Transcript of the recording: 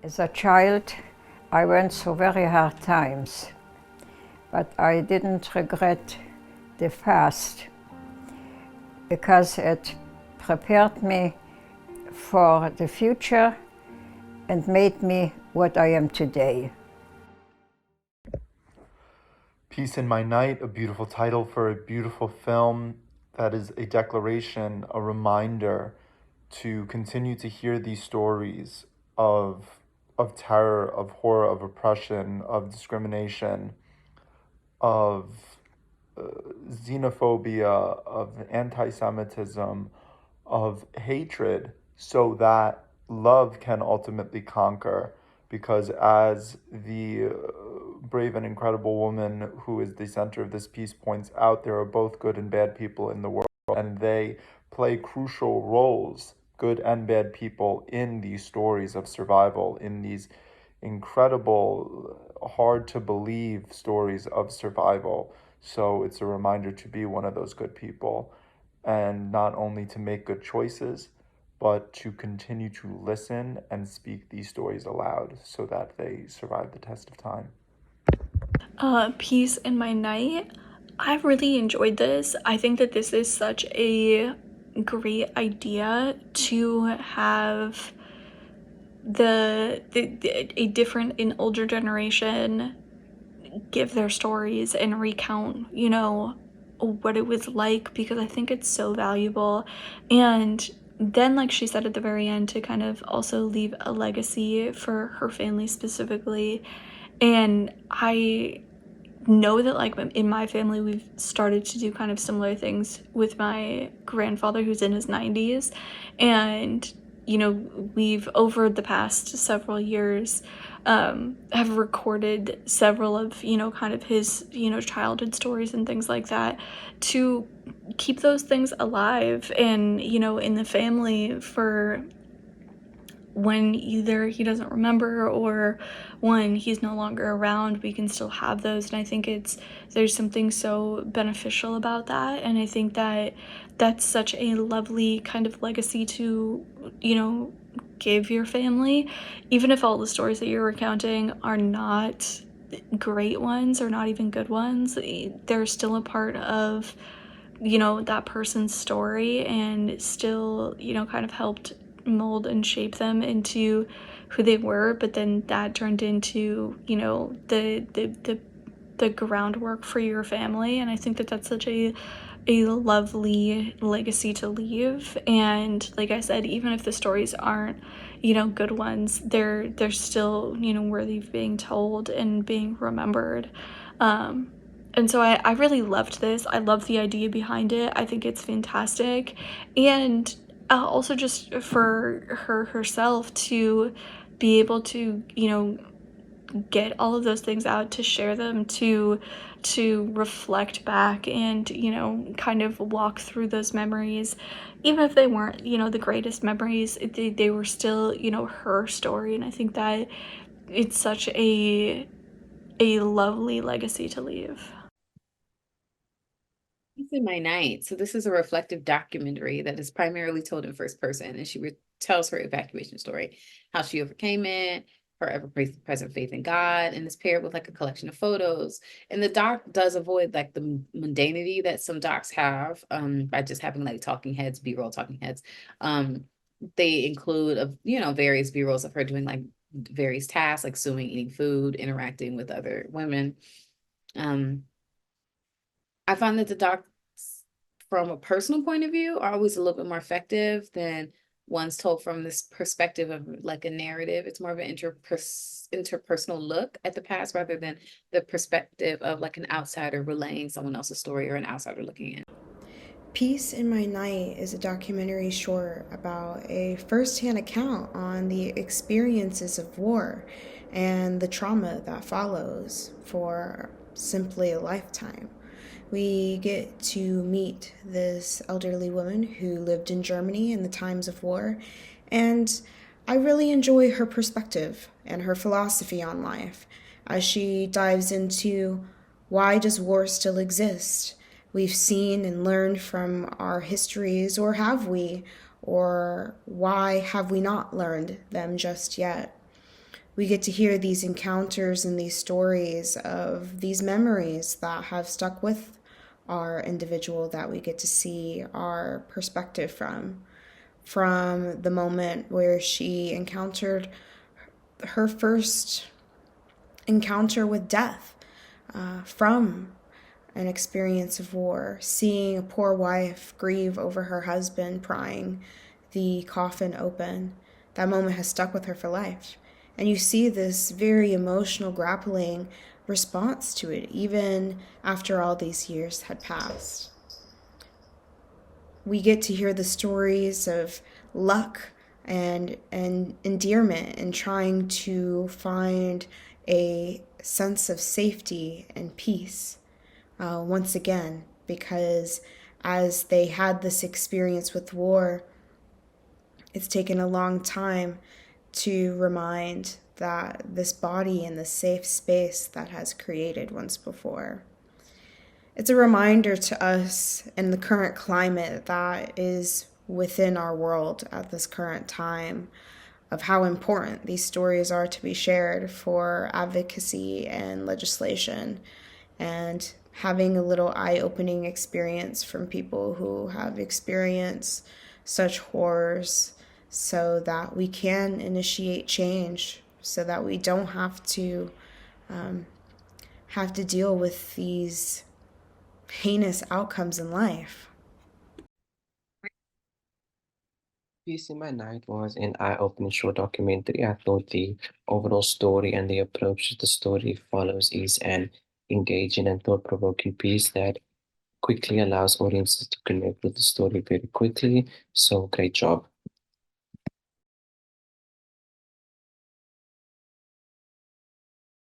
As a child, I went through very hard times, but I didn't regret the past because it prepared me for the future and made me what I am today. Peace in My Night, a beautiful title for a beautiful film that is a declaration, a reminder to continue to hear these stories of terror, of horror, of oppression, of discrimination, of xenophobia, of anti-Semitism, of hatred, so that love can ultimately conquer. Because as the brave and incredible woman who is the center of this piece points out, there are both good and bad people in the world, and they play crucial roles, good and bad people, in these stories of survival, in these incredible, hard to believe stories of survival. So it's a reminder to be one of those good people, and not only to make good choices, but to continue to listen and speak these stories aloud so that they survive the test of time. Peace in My Night. I really enjoyed this. I think that this is such a great idea to have a different an older generation give their stories and recount, what it was like, because I think it's so valuable. And then, like she said at the very end, to kind of also leave a legacy for her family specifically. And I know that, like, in my family, we've started to do kind of similar things with my grandfather, who's in his 90s. And we've, over the past several years, have recorded several of kind of his childhood stories and things like that, to keep those things alive and in the family, for when either he doesn't remember or when he's no longer around, we can still have those. And I think there's something so beneficial about that. And I think that that's such a lovely kind of legacy to, give your family. Even if all the stories that you're recounting are not great ones or not even good ones, they're still a part of, that person's story, and still, kind of helped mold and shape them into who they were. But then that turned into, the groundwork for your family. And I think that that's such a lovely legacy to leave. And like I said, even if the stories aren't good ones, they're still worthy of being told and being remembered. And so I really loved this. I love the idea behind it. I think it's fantastic. And also just for her herself to be able to get all of those things out, to share them, to reflect back and kind of walk through those memories, even if they weren't the greatest memories. They were still her story. And I think that it's such a lovely legacy to leave. Peace in My Night. So this is a reflective documentary that is primarily told in first person, and she tells her evacuation story, how she overcame it, her ever-present faith in God, and is paired with like a collection of photos. And the doc does avoid like the mundanity that some docs have, by just having like talking heads, B-roll talking heads. They include various B-rolls of her doing like various tasks, like sewing, eating food, interacting with other women. I find that the docs, from a personal point of view, are always a little bit more effective than ones told from this perspective of like a narrative. It's more of an interpersonal look at the past, rather than the perspective of like an outsider relaying someone else's story, or an outsider looking in. Peace in My Night is a documentary short about a first-hand account on the experiences of war and the trauma that follows for simply a lifetime. We get to meet this elderly woman who lived in Germany in the times of war, and I really enjoy her perspective and her philosophy on life as she dives into, why does war still exist? We've seen and learned from our histories, or have we? Or why have we not learned them just yet? We get to hear these encounters and these stories of these memories that have stuck with our individual that we get to see our perspective from the moment where she encountered her first encounter with death, from an experience of war, seeing a poor wife grieve over her husband prying the coffin open. That moment has stuck with her for life. And you see this very emotional, grappling response to it, even after all these years had passed. We get to hear the stories of luck and endearment and trying to find a sense of safety and peace, once again, because as they had this experience with war, it's taken a long time to remind that this body in the safe space that has created once before. It's a reminder to us in the current climate that is within our world at this current time of how important these stories are to be shared for advocacy and legislation, and having a little eye-opening experience from people who have experienced such horrors so that we can initiate change, so that we don't have to deal with these heinous outcomes in life. Peace in My Night was an eye-opening short documentary. I thought the overall story and the approach that the story follows is an engaging and thought-provoking piece that quickly allows audiences to connect with the story very quickly. So great job.